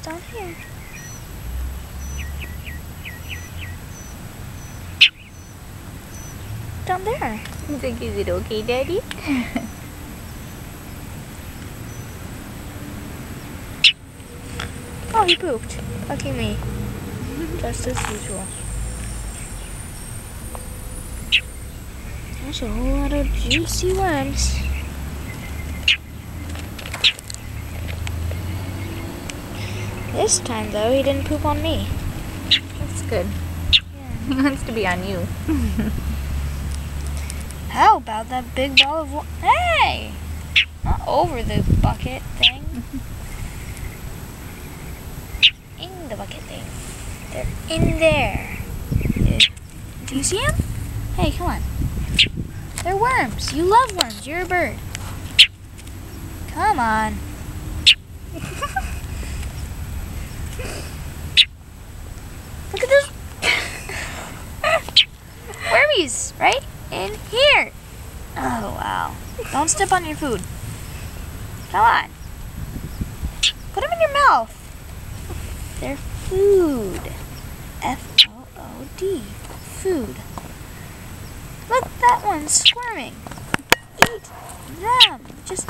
down here. Down there. He's like, is it okay, Daddy? Oh, he pooped. Lucky me. Just as usual. There's a whole lot of juicy worms. This time, though, he didn't poop on me. That's good. Yeah. He wants to be on you. How about that big ball of water? Hey! Not over the bucket thing. In the bucket thing. They're in there. Do you see them? Hey, come on. They're worms. You love worms. You're a bird. Come on. Look at those wormies right in here. Oh, wow. Don't step on your food. Come on. Put them in your mouth. They're food. F-O-O-D. Food. Look, that one's squirming. Eat them. Just